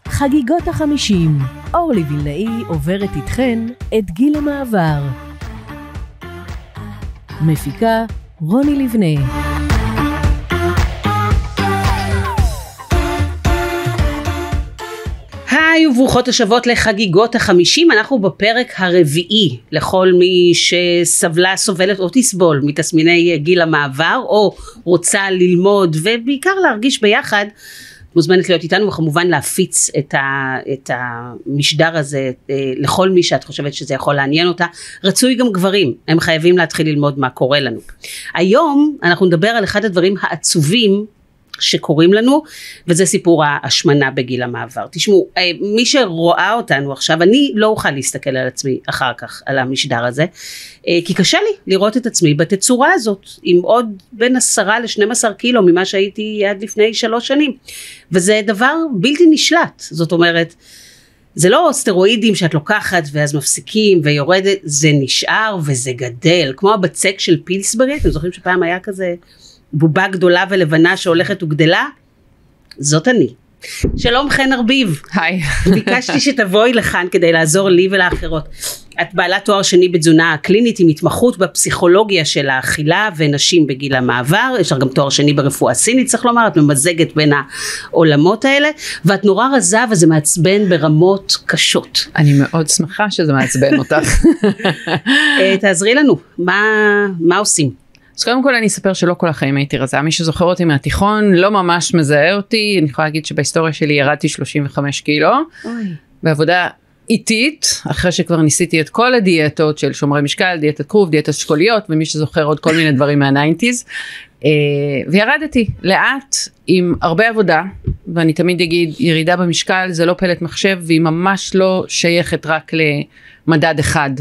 חגיגות ה-50, אורלי וילנאי עוברת איתכן את גיל המעבר. מפיקה רוני לבנה. היי וברוכות השבות לחגיגות ה-50, אנחנו בפרק הרביעי לכל מי שסבלה, סובלת או תסבול מתסמיני גיל המעבר או רוצה ללמוד ובעיקר להרגיש ביחד. מוזמנת להיות איתנו וכמובן להפיץ את המשדר הזה לכל מי שאת חושבת שזה יכול לעניין אותה. רצוי גם גברים, הם חייבים להתחיל ללמוד מה קורה לנו. היום אנחנו נדבר על אחד הדברים העצובים שקוראים לנו, וזה סיפור ההשמנה בגיל המעבר. תשמעו, מי שרואה אותנו עכשיו, אני לא אוכל להסתכל על עצמי אחר כך, על המשדר הזה, כי קשה לי לראות את עצמי בתצורה הזאת, עם עוד בין 10 ל-12 קילו ממה שהייתי עד לפני 3 שנים, וזה דבר בלתי נשלט, זאת אומרת, זה לא סטרואידים שאת לוקחת ואז מפסיקים ויורדת, זה נשאר וזה גדל, כמו הבצק של פילסברי, אתם זוכרים שפעם היה כזה בובה גדולה ולבנה שהולכת וגדלה? זאת אני. שלום חן ארביב. היי. ביקשתי שתבואי לכאן כדי לעזור לי ולאחרות. את בעלת תואר שני בתזונה קלינית עם התמחות בפסיכולוגיה של האכילה ונשים בגיל המעבר, יש לך גם תואר שני ברפואה סינית, צריך לומר, את ממזגת בין העולמות האלה, ואת נורא רזה וזה מעצבן ברמות קשות. אני מאוד שמחה שזה מעצבן אותך. תעזרי לנו, מה עושים? אז קודם כל אני אספר שלא כל החיים הייתי רזה, מי שזוכר אותי מהתיכון לא ממש מזהה אותי, אני יכולה להגיד שבהיסטוריה שלי ירדתי 35 קילו, בעבודה איטית, אחרי שכבר ניסיתי את כל הדיאטות של שומרי משקל, דיאטת כרוב, דיאטת שקוליות, ומי שזוכר עוד כל מיני דברים מה-90s, וירדתי לאט עם הרבה עבודה, ואני תמיד אגיד, ירידה במשקל זה לא פלט מחשב, והיא ממש לא שייכת רק למדד אחד.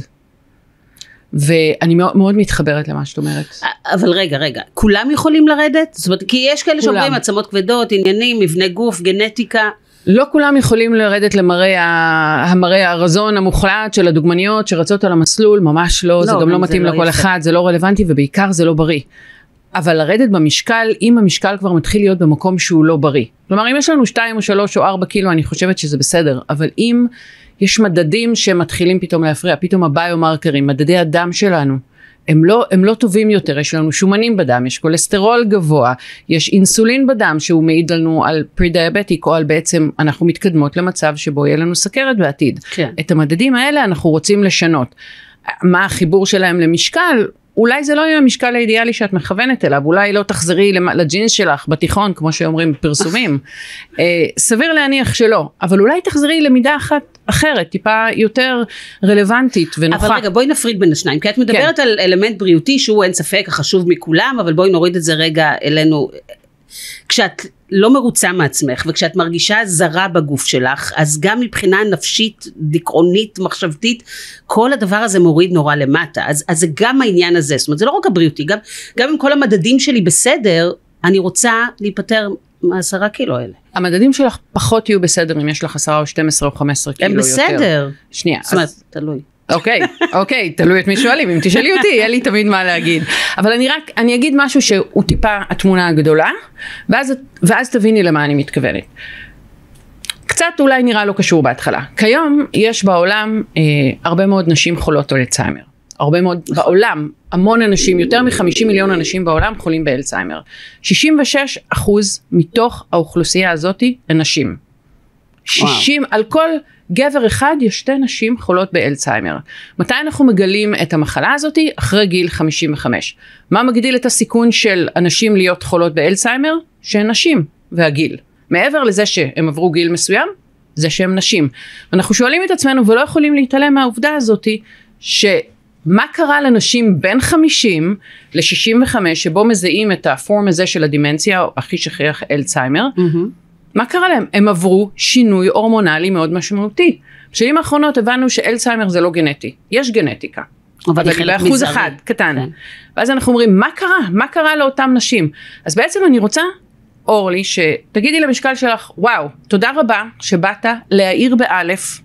ואני מאוד מתחברת למה שאת אומרת. אבל רגע, כולם יכולים לרדת? זאת אומרת, כי יש כאלה שאומרים עצמות כבדות, עניינים, מבנה גוף, גנטיקה. לא כולם יכולים לרדת למראה הרזון המוחלט של הדוגמניות שרצות על המסלול, ממש לא, זה גם לא מתאים לכל אחד, זה לא רלוונטי ובעיקר זה לא בריא. אבל לרדת במשקל, אם המשקל כבר מתחיל להיות במקום שהוא לא בריא. כלומר, אם יש לנו 2 או 3 או 4 קילו, אני חושבת שזה בסדר, אבל אם יש מדדים שמתחילים פתאום להפריע, פתאום הביומרקרים, מדדי הדם שלנו, הם לא טובים יותר, יש לנו שומנים בדם, יש כולסטרול גבוה, יש אינסולין בדם שהוא מעיד לנו על פרי-דיאבטיק, או על בעצם אנחנו מתקדמות למצב שבו יהיה לנו סכרת בעתיד. כן. את המדדים האלה אנחנו רוצים לשנות. מה החיבור שלהם למשקל? אולי זה לא יהיה המשקל האידיאלי שאת מכוונת אליו, אולי לא תחזרי לג'ינס שלך בתיכון, כמו שאומרים בפרסומים. סביר להניח שלא, אבל אולי תחזרי למידה אחת אחרת, טיפה יותר רלוונטית ונוחה. אבל רגע, בואי נפריד בין השניים, כי את מדברת על אלמנט בריאותי שהוא אין ספק החשוב מכולם, אבל בואי נוריד את זה רגע אלינו. כשאת לא מרוצה מעצמך, וכשאת מרגישה זרה בגוף שלך, אז גם מבחינה נפשית, דיכאונית, מחשבתית, כל הדבר הזה מוריד נורא למטה, אז זה גם העניין הזה, זאת אומרת, זה לא רק הבריאותי, גם עם כל המדדים שלי בסדר, אני רוצה להיפטר מ10 קילו האלה. המדדים שלך פחות יהיו בסדר, אם יש לך 10 או 12 או 15 קילו יותר. הם בסדר. שנייה. זאת אומרת, תלוי. אוקיי, תלוי את מי שואלים, אם תשאלי אותי, יהיה לי תמיד מה להגיד. אבל אני אגיד משהו שהוא טיפה התמונה הגדולה, ואז תביני למה אני מתכוונת. קצת אולי נראה לא קשור בהתחלה. כיום יש בעולם הרבה מאוד נשים חולות אלצהיימר. הרבה מאוד בעולם, המון אנשים, יותר מ50 מיליון אנשים בעולם חולים באלצהיימר. 66% מתוך האוכלוסייה הזאת הן נשים. 60 על כל גבר אחד יש 2 נשים חולות באלצהיימר. מתי אנחנו מגלים את המחלה הזאת? אחרי גיל 55. מה מגדיל את הסיכון של אנשים להיות חולות באלצהיימר? שהן נשים והגיל. מעבר לזה שהם עברו גיל מסוים, זה שהם נשים. אנחנו שואלים את עצמנו ולא יכולים להתעלם מהעובדה הזאת שמה קרה לנשים בין 50 ל-65 שבו מזהים את הפורם הזה של הדמנציה או הכי שכיח אלצהיימר? מה קרה להם? הם עברו שינוי הורמונלי מאוד משמעותי. בשנים האחרונות הבנו שאלצהיימר זה לא גנטי. יש גנטיקה. אבל היא באחוז אחד, קטן. כן. ואז אנחנו אומרים, מה קרה? מה קרה לאותם נשים? אז בעצם אני רוצה, אורלי, שתגידי למשקל שלך, וואו, תודה רבה שבאת להעיר באלף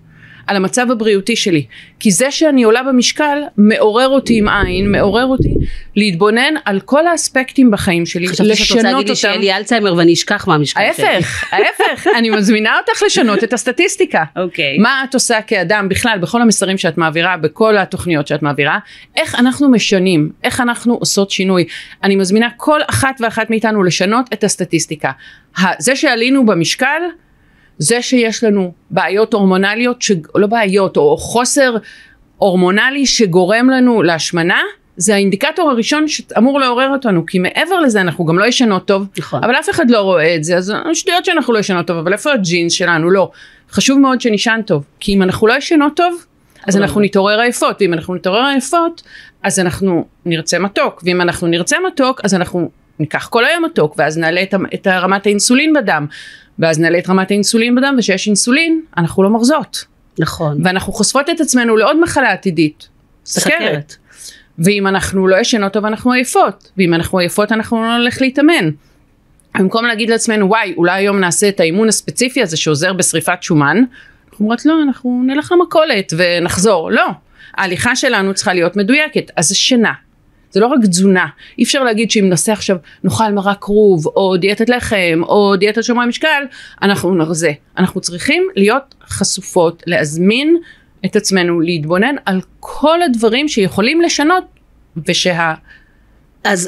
על המצב הבריאותי שלי. כי זה שאני עולה במשקל מעורר אותי עם עין, מעורר אותי להתבונן על כל האספקטים בחיים שלי, חשבתי שאת רוצה להגיד לי שיהיה לי אלצהיימר ואני אשכח מהמשקל שלי. ההפך, אני מזמינה אותך לשנות את הסטטיסטיקה. אוקיי. מה את עושה כאדם בכלל, בכל המסרים שאת מעבירה, בכל התוכניות שאת מעבירה, איך אנחנו משנים, איך אנחנו עושות שינוי. אני מזמינה כל אחת ואחת מאיתנו לשנות את הסטטיסטיקה. זה שעלינו במשקל, זה שיש לנו בעיות הורמונליות, לא בעיות, או חוסר הורמונלי שגורם לנו להשמנה, זה האינדיקטור הראשון שאמור לעורר אותנו, כי מעבר לזה אנחנו גם לא ישנות טוב, נכון. אבל אף אחד לא רואה את זה, אז שטויות שאנחנו לא ישנות טוב, אבל איפה הג'ינס שלנו? לא. חשוב מאוד שנשן טוב, כי אם אנחנו לא ישנות טוב, אז אנחנו נתעורר עייפות, ואם אנחנו נתעורר עייפות, אז אנחנו נרצה מתוק, ואם אנחנו נרצה מתוק, אז אנחנו ניקח כל היום מתוק, ואז נעלה את רמת האינסולין בדם, ואז נעלה את רמת האינסולין בדם, ושיש אינסולין, אנחנו לא מרזות. נכון. ואנחנו חושפות את עצמנו לעוד מחלה עתידית, סכרת. ואם אנחנו לא ישנות טוב, אנחנו עייפות, ואם אנחנו עייפות, אנחנו לא נלך להתאמן. במקום להגיד לעצמנו, וואי, אולי היום נעשה את האימון הספציפי הזה, שעוזר בשריפת שומן, אנחנו אומרות, לא, אנחנו נלך למכולת ונחזור. לא, ההליכה שלנו צריכה להיות מדויקת, אז זה שינה. זה לא רק תזונה. אי אפשר להגיד שאם נעשה עכשיו נאכל מרק כרוב, או דיאטת לחם, או דיאטת שומרי משקל, אנחנו נרזה. אנחנו צריכים להיות חשופות, להזמין את עצמנו, להתבונן על כל הדברים שיכולים לשנות,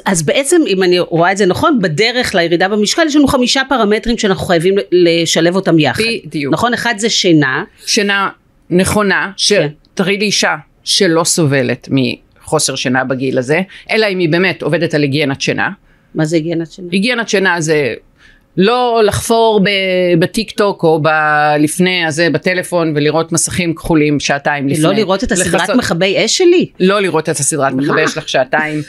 אז בעצם, אם אני רואה את זה נכון, בדרך לירידה במשקל, יש לנו 5 פרמטרים שאנחנו חייבים לשלב אותם יחד. בדיוק. נכון, אחד זה שינה. שינה נכונה, שתראי לי אישה שלא סובלת מחוסר שינה בגיל הזה, אלא אם היא באמת עובדת על היגיינת שינה. מה זה היגיינת שינה? היגיינת שינה זה לא לחפור בטיק טוק או לפני הזה בטלפון ולראות מסכים כחולים שעתיים לפני. לא לראות את הסדרת מכבי אש שלי? לא לראות את הסדרת מכבי אש לך שעתיים.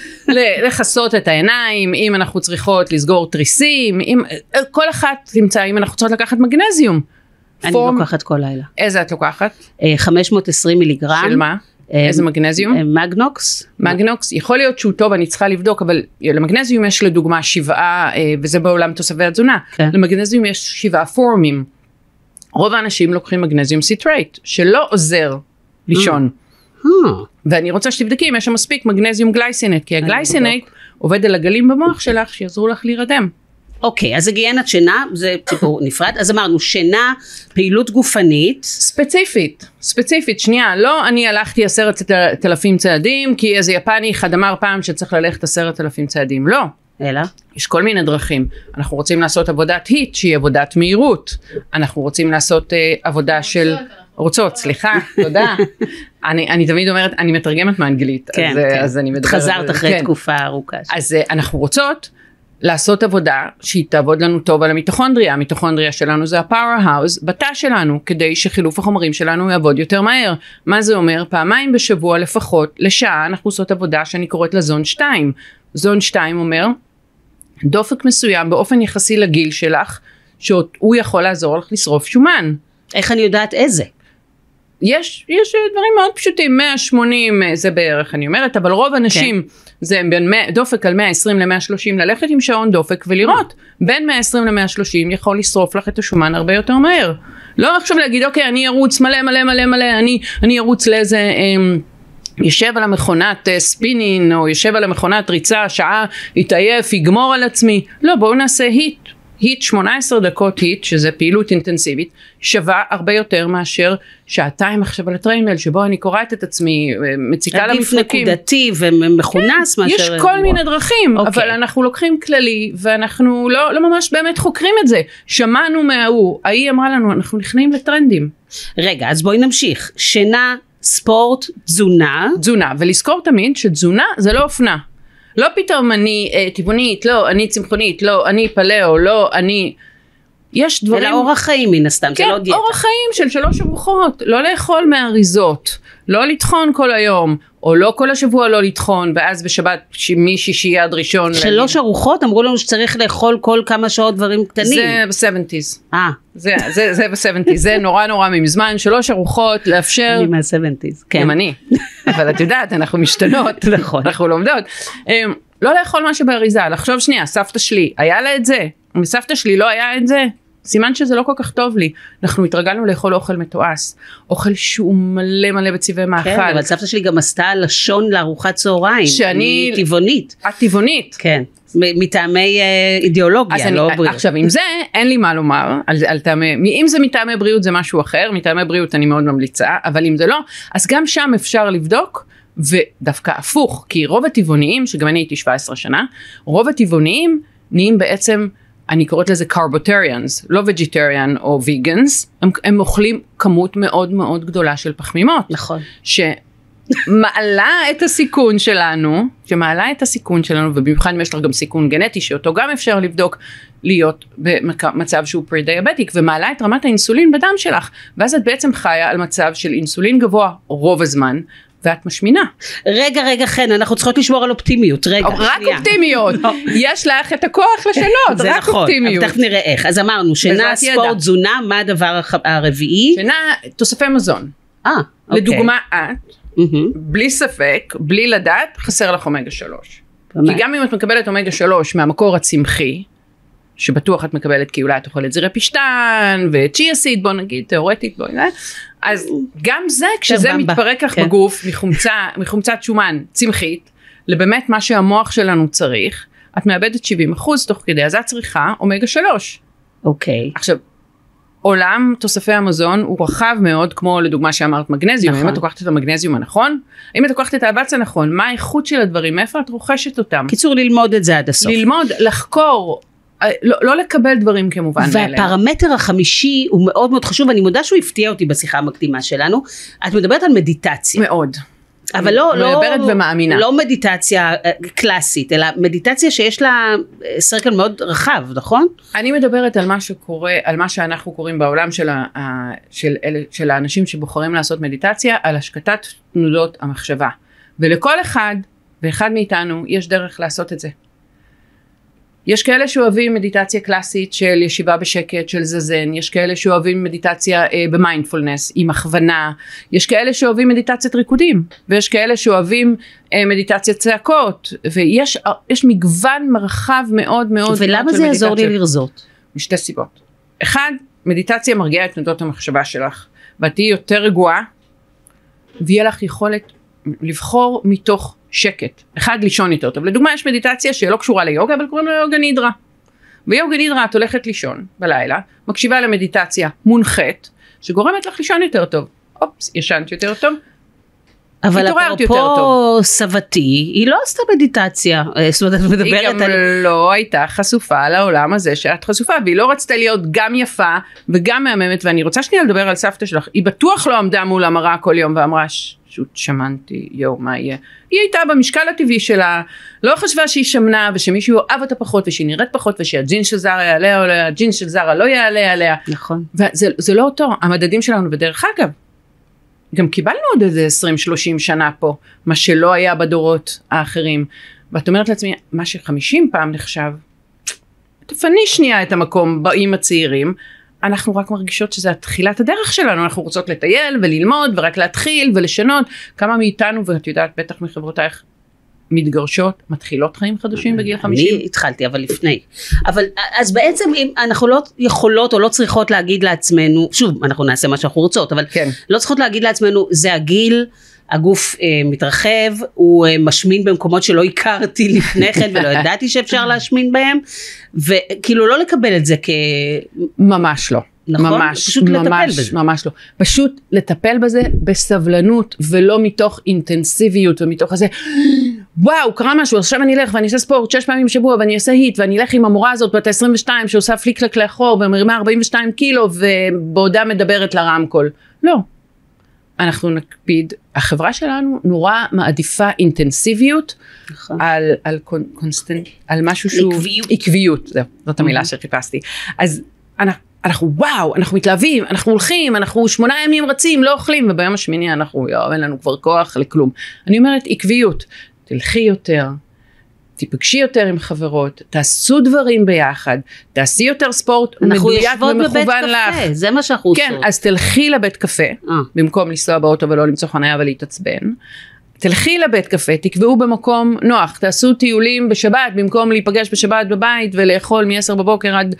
לחסות את העיניים, אם אנחנו צריכות לסגור תריסים, כל אחת תמצא, אם אנחנו צריכות לקחת מגנזיום. אני לוקחת כל לילה. איזה את לוקחת? 520 מיליגרם. של מה? איזה מגנזיום? מגנוקס. מגנוקס, יכול להיות שהוא טוב, אני צריכה לבדוק, אבל למגנזיום יש לדוגמה 7, וזה בעולם תוספי התזונה, למגנזיום יש 7 פורמים. רוב האנשים לוקחים מגנזיום סיטרייט, שלא עוזר לישון. ואני רוצה שתבדקי אם יש שם מספיק מגנזיום גלייסינט, כי הגלייסינט עובד על הגלים במוח שלך, שיעזרו לך להירדם. אוקיי, אז היגיינת שינה, זה סיפור נפרד, אז אמרנו שינה, פעילות גופנית. ספציפית, שנייה, לא אני הלכתי 10,000 צעדים, כי איזה יפני אחד אמר פעם שצריך ללכת 10,000 צעדים, לא. אלא? יש כל מיני דרכים, אנחנו רוצים לעשות עבודת היט, שהיא עבודת מהירות, אנחנו רוצים לעשות עבודה של... סליחה, תודה. אני תמיד אומרת, אני מתרגמת מאנגלית, אז אני מדברת... חזרת אחרי תקופה ארוכה. אז אנחנו רוצות לעשות עבודה שהיא תעבוד לנו טוב על המיטוכונדריה. המיטוכונדריה שלנו זה הפאוור-האוס בתא שלנו, כדי שחילוף החומרים שלנו יעבוד יותר מהר. מה זה אומר? פעמיים בשבוע לפחות, לשעה, אנחנו עושות עבודה שאני קוראת לה זון 2. זון 2 אומר, דופק מסוים באופן יחסי לגיל שלך, שהוא יכול לעזור לך לשרוף שומן. איך אני יודעת איזה? יש דברים מאוד פשוטים, 180 זה בערך אני אומרת, אבל רוב אנשים זה בין דופק על 120 ל-130, ללכת עם שעון דופק ולראות, בין 120 ל-130 יכול לשרוף לך את השומן הרבה יותר מהר. לא עכשיו להגיד, אוקיי, אני ארוץ מלא, אני ארוץ לאיזה... יושב על המכונת ספינין, או יושב על המכונת ריצה, שעה, יתעייף, יגמור על עצמי. לא, בואו נעשה היט 18 דקות היט, שזה פעילות אינטנסיבית, שווה הרבה יותר מאשר שעתיים עכשיו על הטריינמל, שבו אני קוראת את עצמי, מציקה למפנקים. עדיף נקודתי ומכונס מאשר... יש כל מיני דרכים, אבל אנחנו לוקחים כללי, ואנחנו לא ממש באמת חוקרים את זה. שמענו מההוא, ההיא אמרה לנו, אנחנו נכנעים לטרנדים. רגע, אז בואי נמשיך. שינה, ספורט, תזונה. תזונה, ולזכור תמיד שתזונה זה לא אופנה. לא פתאום אני טבעונית, לא, אני צמחונית, לא, אני פלאו, לא, אני... יש דברים... אלא אורח חיים מן הסתם, כן, זה לא דיאטה. אורח חיים של 3 ארוחות, לא לאכול מהאריזות, לא לטחון כל היום, או לא כל השבוע לא לטחון, ואז בשבת משישי עד ראשון... 3 ארוחות, אמרו לנו שצריך לאכול כל כמה שעות דברים קטנים. זה ב-70s. זה ב-70s, זה נורא ממזמן, 3 ארוחות, לאפשר... אני מה-70s, כן. גם אני, אבל את יודעת, אנחנו משתנות, אנחנו לומדות. לא לאכול משהו באריזה, לחשוב שנייה, סבתא שלי, היה לה את זה? מסבתא שלי לא היה את זה? סימן שזה לא כל כך טוב לי. אנחנו התרגלנו לאכול אוכל מתועש, אוכל שהוא מלא מלא בצבעי מאכל. כן, אבל סבתא שלי גם עשתה לשון לארוחת צהריים. שאני... טבעונית. את טבעונית. כן. מטעמי אידיאולוגיה, לא בריאות. עכשיו, עם זה אין לי מה לומר, אם זה מטעמי בריאות זה משהו אחר, מטעמי בריאות אני מאוד ממליצה, אבל אם זה לא, אז גם שם אפשר לבדוק, ודווקא הפוך, כי רוב הטבעוניים, שגם אני הייתי 17 שנה, רוב הטבעוניים נהיים בעצם, אני קוראת לזה קרבוטריאנס, לא וגיטריאן או ויגנס, הם אוכלים כמות מאוד מאוד גדולה של פחמימות. נכון. מעלה את הסיכון שלנו, ובמיוחד אם יש לך גם סיכון גנטי, שאותו גם אפשר לבדוק להיות במצב שהוא פרי-דיאבטיק, ומעלה את רמת האינסולין בדם שלך, ואז את בעצם חיה על מצב של אינסולין גבוה רוב הזמן, ואת משמינה. רגע, חן, אנחנו צריכות לשמור על אופטימיות, רגע, רק אופטימיות, יש לך את הכוח לשנות, זה רק נכון, אופטימיות. אבל תכף נראה איך, אז אמרנו, שינה, ספורט, תזונה, מה הדבר הרביעי? שינה, תוספי מזון. אוקיי. לדוגמה את, בלי ספק, בלי לדעת, חסר לך אומגה 3. כי גם אם את מקבלת אומגה 3 מהמקור הצמחי, שבטוח את מקבלת כי אולי את אוכלת זרעי פשטן, וצ'יה סיד, בוא נגיד, תיאורטית, אז גם זה, כשזה מתפרק לך בגוף, מחומצת שומן צמחית, לבאמת מה שהמוח שלנו צריך, את מאבדת 70% תוך כדי, אז את צריכה אומגה 3. אוקיי. עכשיו, עולם תוספי המזון הוא רחב מאוד, כמו לדוגמה שאמרת מגנזיום, נכון. אם את לוקחת את המגנזיום הנכון, אם את לוקחת את האבץ הנכון, מה האיכות של הדברים, מאיפה את רוכשת אותם? קיצור, ללמוד את זה עד הסוף. ללמוד, לחקור, לא לקבל דברים כמובן מאליהם. והפרמטר החמישי הוא מאוד מאוד חשוב, אני מודה שהוא הפתיע אותי בשיחה המקדימה שלנו, את מדברת על מדיטציה. מאוד. אבל לא מדיטציה קלאסית, אלא מדיטציה שיש לה סרקל מאוד רחב, נכון? אני מדברת על מה שקורה, על מה שאנחנו קוראים בעולם של האנשים שבוחרים לעשות מדיטציה, על השקטת תנודות המחשבה. ולכל אחד ואחד מאיתנו יש דרך לעשות את זה. יש כאלה שאוהבים מדיטציה קלאסית של ישיבה בשקט, של זזן, יש כאלה שאוהבים מדיטציה במיינדפולנס, עם הכוונה, יש כאלה שאוהבים מדיטציית ריקודים, ויש כאלה שאוהבים מדיטציית צעקות, ויש מגוון מרחב מאוד מאוד. ולמה זה יעזור לי לרזות? משתי סיבות. אחד, מדיטציה מרגיעה את תנודות המחשבה שלך, ואת תהיי יותר רגועה, ויהיה לך יכולת לבחור מתוך שקט. אחד, לישון יותר טוב. לדוגמה, יש מדיטציה שלא קשורה ליוגה, אבל קוראים לה יוגה נידרה. ביוגה נידרה את הולכת לישון בלילה, מקשיבה למדיטציה מונחית, שגורמת לך לישון יותר טוב. אופס, ישנת יותר טוב. אבל אפרופו סבתי, היא לא עשתה מדיטציה. זאת אומרת, את מדברת היא גם לא הייתה חשופה לעולם הזה שאת חשופה, והיא לא רצתה להיות גם יפה וגם מהממת, ואני רוצה שנייה לדבר על סבתא שלך. היא בטוח לא עמדה מול המראה כל יום ואמרה, פשוט שמנתי, מה יהיה? היא הייתה במשקל הטבעי שלה, לא חשבה שהיא שמנה, ושמישהו אוהב אותה פחות, ושהיא נראית פחות, ושהג'ינס של זרה יעלה עליה, הג'ינס של זרה לא יעלה עליה. נכון. וזה לא אותו, המדדים שלנו בדרך אגב. גם קיבלנו עוד איזה 20-30 שנה פה, מה שלא היה בדורות האחרים. ואת אומרת לעצמי, מה ש50 פעם נחשב, תפני שנייה את המקום באים הצעירים, אנחנו רק מרגישות שזה התחילת הדרך שלנו, אנחנו רוצות לטייל וללמוד ורק להתחיל ולשנות, כמה מאיתנו, ואת יודעת בטח מחברותייך, מתגרשות, מתחילות חיים חדשים בגיל 50. אני התחלתי, אבל לפני. אבל אז בעצם אם אנחנו לא יכולות או לא צריכות להגיד לעצמנו, שוב, אנחנו נעשה מה שאנחנו רוצות, אבל כן. לא צריכות להגיד לעצמנו, זה הגיל, הגוף מתרחב, הוא משמין במקומות שלא הכרתי לפני כן, ולא ידעתי שאפשר להשמין בהם, וכאילו לא לקבל את זה ממש לא. נכון? ממש, פשוט ממש, לטפל בזה. ממש לא. פשוט לטפל בזה בסבלנות, ולא מתוך אינטנסיביות, ומתוך הזה, וואו, קרה משהו, עכשיו אני אלך ואני אעשה ספורט 6 פעמים בשבוע, ואני אעשה היט, ואני אלך עם המורה הזאת בת 22, שעושה פליקלק לאחור, ומרימה 42 קילו, ובעודה מדברת לרמקול. לא. אנחנו נקפיד, החברה שלנו נורא מעדיפה אינטנסיביות, נכון. על משהו שהוא... עקביות, זאת המילה שחיפשתי. אז אנחנו וואו, אנחנו מתלהבים, אנחנו הולכים, אנחנו 8 ימים רצים, לא אוכלים, וביום השמיני אנחנו, אין לנו כבר כוח לכלום. אני אומרת, עקביות, תלכי יותר, תיפגשי יותר עם חברות, תעשו דברים ביחד, תעשי יותר ספורט, מדויק ומכוון לך. זה מה שאנחנו עושות. כן, אז תלכי לבית קפה, במקום לנסוע באוטו ולא למצוא חניה ולהתעצבן. תלכי לבית קפה, תקבעו במקום נוח, תעשו טיולים בשבת, במקום להיפגש בשבת בבית ולאכול מ-10 בבוקר עד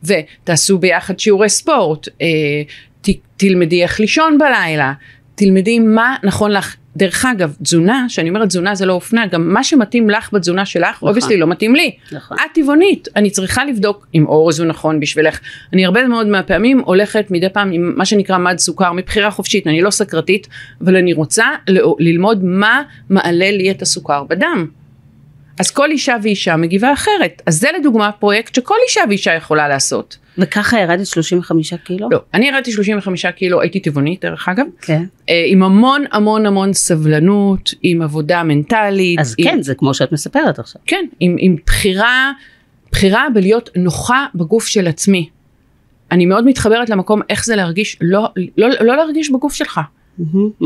ותעשו ביחד שיעורי ספורט, תלמדי איך לישון בלילה, תלמדי מה נכון לך. דרך אגב, תזונה, שאני אומרת תזונה זה לא אופנה, גם מה שמתאים לך בתזונה שלך, obviously לא מתאים לי. את טבעונית, אני צריכה לבדוק אם אורז הוא נכון בשבילך. אני הרבה מאוד מהפעמים הולכת מדי פעם עם מה שנקרא מד סוכר, מבחירה חופשית, אני לא סקרתית, אבל אני רוצה ללמוד מה מעלה לי את הסוכר בדם. אז כל אישה ואישה מגיבה אחרת. אז זה לדוגמה פרויקט שכל אישה ואישה יכולה לעשות. וככה ירדת 35 קילו? לא, אני ירדתי 35 קילו, הייתי טבעונית דרך אגב, כן. עם המון המון המון סבלנות, עם עבודה מנטלית. אז כן, זה כמו שאת מספרת עכשיו. כן, עם בחירה בלהיות נוחה בגוף של עצמי. אני מאוד מתחברת למקום איך זה להרגיש, לא להרגיש בגוף שלך.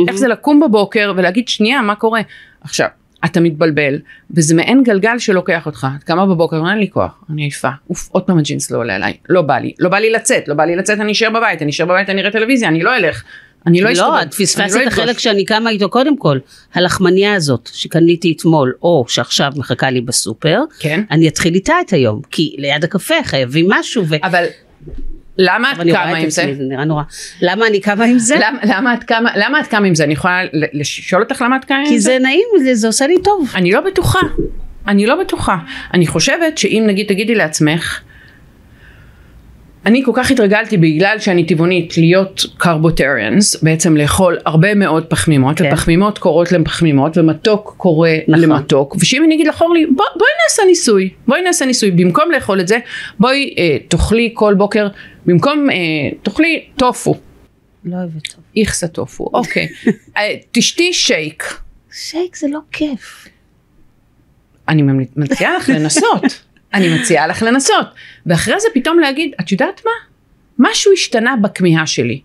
איך זה לקום בבוקר ולהגיד שנייה, מה קורה? עכשיו, אתה מתבלבל, וזה מעין גלגל שלוקח אותך, את קמה בבוקר, אין לי כוח, אני עייפה, עוד פעם הג'ינס לא עולה אליי, לא בא לי לצאת, אני אשאר בבית, אני אראה טלוויזיה, אני לא אלך, אני לא אשתובב. לא, את פספסת את החלק שאני קמה איתו קודם כל, הלחמניה הזאת שקניתי אתמול, או שעכשיו מחכה לי בסופר, כן. אני אתחיל איתה את היום, כי ליד הקפה חייבים משהו, אבל למה את קמה עם זה? זה נראה נורא. למה אני קמה עם זה? למה את קמה עם זה? אני יכולה לשאול אותך למה את קמה עם זה? כי זה נעים, זה עושה לי טוב. אני לא בטוחה. אני חושבת שאם נגיד תגידי לעצמך, אני כל כך התרגלתי בגלל שאני טבעונית להיות קרבוטריאנס, בעצם לאכול הרבה מאוד פחמימות, כן. ופחמימות קורות לפחמימות, ומתוק קורא נכון. למתוק, ושאם אני אגיד לך אורלי, בואי נעשה ניסוי, במקום לאכול את זה, בואי תאכלי כל בוקר, במקום תאכלי טופו. לא אוהבת טוב. איכסה טופו, אוקיי. תשתי שייק. שייק זה לא כיף. אני מציעה לך לנסות. ואחרי זה פתאום להגיד, את יודעת מה? משהו השתנה בכמיהה שלי.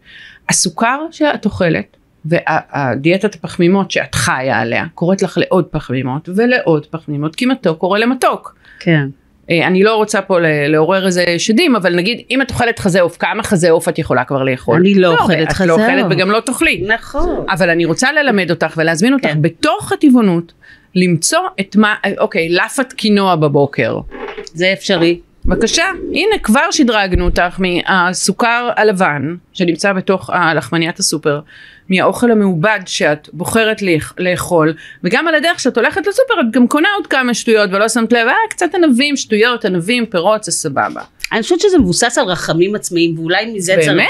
הסוכר שאת אוכלת, והדיאטת הפחמימות שאת חיה עליה, קוראת לך לעוד פחמימות, ולעוד פחמימות, כי מתוק קורא למתוק. כן. אני לא רוצה פה לעורר איזה שדים, אבל נגיד, אם את אוכלת חזה עוף, כמה חזה עוף את יכולה כבר לאכול? אני לא אוכלת חזה עוף. את לא אוכלת וגם לא תאכלי. נכון. אבל אני רוצה ללמד אותך ולהזמין אותך בתוך הטבעונות, למצוא את מה, אוקיי, לפת קינוע בבוקר. זה אפשרי. בבקשה, הנה כבר שדרגנו אותך מהסוכר הלבן, שנמצא בתוך הלחמניית הסופר, מהאוכל המעובד שאת בוחרת לאכול, וגם על הדרך שאת הולכת לסופר, את גם קונה עוד כמה שטויות, ולא שמת לב, קצת ענבים, שטויות, ענבים, פירות, זה סבבה. אני חושבת שזה מבוסס על רחמים עצמיים, ואולי מזה צריך... באמת?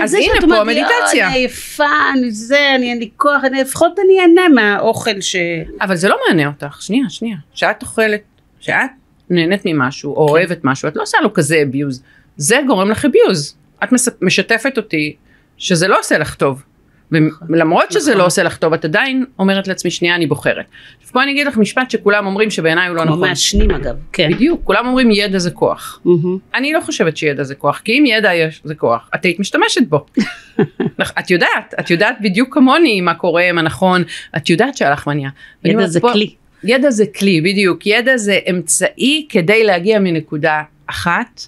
אז הנה פה המדיטציה. אני עייפה, אין לי כוח, לפחות אני אענה מהאוכל ש... אבל זה לא מענה אותך, שנייה. שאת אוכלת, שאת נהנית ממשהו, או אוהבת משהו, את לא עושה לו כזה אביוז. זה גורם לך אביוז. את משתפת אותי שזה לא עושה לך טוב. ולמרות שזה לא עושה לך טוב, את עדיין אומרת לעצמי, שנייה, אני בוחרת. פה אני אגיד לך משפט שכולם אומרים שבעיניי הוא לא נכון. כמו מעשנים אגב, כן. בדיוק, כולם אומרים ידע זה כוח. אני לא חושבת שידע זה כוח, כי אם ידע זה כוח, את היית משתמשת בו. את יודעת בדיוק כמוני מה קורה, מה נכון, את יודעת שהלחמניה. ידע זה כלי. ידע זה כלי, בדיוק. ידע זה אמצעי כדי להגיע מנקודה אחת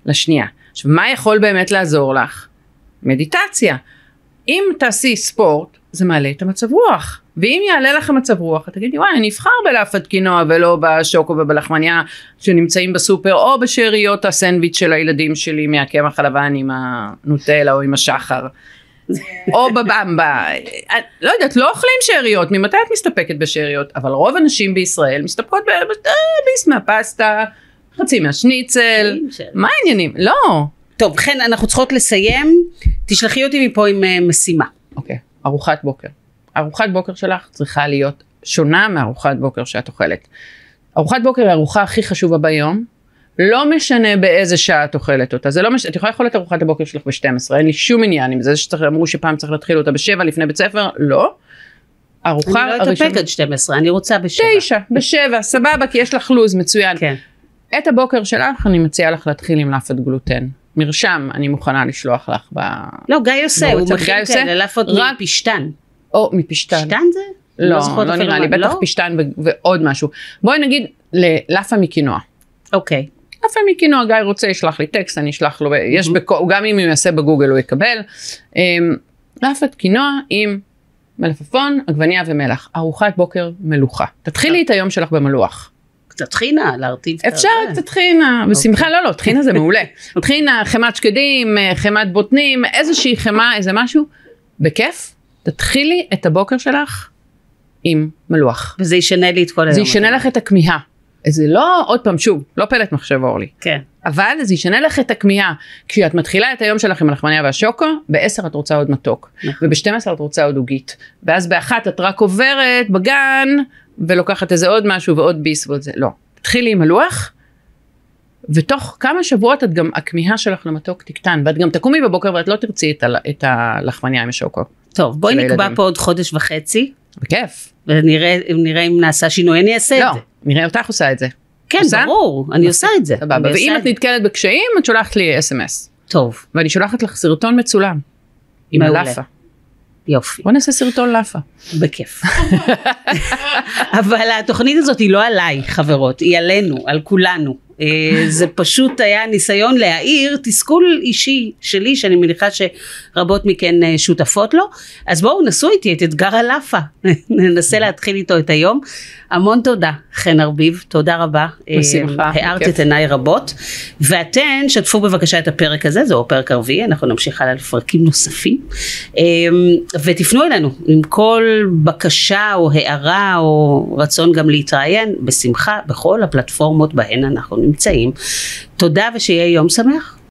לשנייה. עכשיו, מה יכול באמת לעזור לך? מדיטציה. אם תעשי ספורט, זה מעלה את המצב רוח. ואם יעלה לך המצב רוח, את תגידי, וואי, אני אבחר בלאפת קינוע ולא בשוקו ובלחמניה שנמצאים בסופר, או בשאריות הסנדוויץ' של הילדים שלי מהקמח הלבן עם הנוטלה או עם השחר. או בבמבה. לא יודעת, לא אוכלים שאריות, ממתי את מסתפקת בשאריות? אבל רוב הנשים בישראל מסתפקות ביס מהפסטה, חצי מהשניצל. מה העניינים? לא. טוב, לכן אנחנו צריכות לסיים, תשלחי אותי מפה עם משימה. אוקיי, ארוחת בוקר. ארוחת בוקר שלך צריכה להיות שונה מארוחת בוקר שאת אוכלת. ארוחת בוקר היא הארוחה הכי חשובה ביום, לא משנה באיזה שעה את אוכלת אותה, זה לא משנה, את יכולה לאכול את ארוחת הבוקר שלך ב-12, אין לי שום עניין עם זה, שאמרו שפעם צריך להתחיל אותה ב-7 לפני בית ספר, לא. ארוחה אני לא אתאפק עד 12, אני רוצה ב-7. 9, ב-7, סבבה, כי יש לך לוז מצוין. כן. את הבוקר שלך אני מציעה לך להתחיל עם לאפת גלוטן. מרשם אני מוכנה לשלוח לך לא, גיא עושה, הוא מכין כאלה, לאפות מפשטן. או מפשטן. פשטן זה? לא נראה לי, בטח פשטן ועוד משהו. בואי נגיד לאפה מקינוע. אוקיי. לאפה מקינוע, גיא רוצה, ישלח לי טקסט, אני אשלח לו, גם אם הוא יעשה בגוגל הוא יקבל. לאפת קינוע עם מלפפון, עגבניה ומלח. ארוחת בוקר מלוכה. תתחילי את היום שלך במלוח. קצת טחינה, להרטיב. אפשר קצת טחינה, בשמחה, לא, טחינה זה מעולה. טחינה, חמת שקדים, חמת בוטנים, איזושהי חמה, איזה משהו, בכיף, תתחילי את הבוקר שלך עם מלוח. וזה ישנה לי את כל היום. זה ישנה לך את הכמיהה. זה לא, עוד פעם, שוב, לא פלט מחשב אורלי. כן. אבל זה ישנה לך את הכמיהה. כשאת מתחילה את היום שלך עם הלחמניה והשוקו, ב-10 את רוצה עוד מתוק. וב-12 את רוצה עוד עוגית. ואז ב-1 את רק עוברת בגן, ולוקחת איזה עוד משהו ועוד ביס ועוד זה. לא. תתחילי עם הלוח, ותוך כמה שבועות את גם, הכמיהה שלך למתוק תקטן, ואת גם תקומי בבוקר ואת לא תרצי את הלחמניה עם השוקו. טוב, בואי נקבע פה עוד חודש וחצי. בכיף. ונראה אם נעשה שינוי, אני אעשה את זה. לא, נראה אותך עושה את זה. כן, ברור, אני עושה את זה. ואם את נתקלת בקשיים, את שולחת לי SMS. טוב. ואני שולחת לך סרטון מצולם. עם הלאפה. יופי. בוא נעשה סרטון לאפה. בכיף. אבל התוכנית הזאת היא לא עליי, חברות, היא עלינו, על כולנו. זה פשוט היה ניסיון להעיר תסכול אישי שלי, שאני מניחה שרבות מכן שותפות לו. אז בואו נסו איתי את אתגר הלאפה, ננסה להתחיל איתו את היום. המון תודה, חן ארביב, תודה רבה. בשמחה. הערת את עיניי רבות, ואתן שתפו בבקשה את הפרק הזה, זהו הפרק הרביעי, אנחנו נמשיך הלאה לפרקים נוספים, ותפנו אלינו עם כל בקשה או הערה או רצון גם להתראיין, בשמחה, בכל הפלטפורמות בהן אנחנו נמצאים. תודה ושיהיה יום שמח.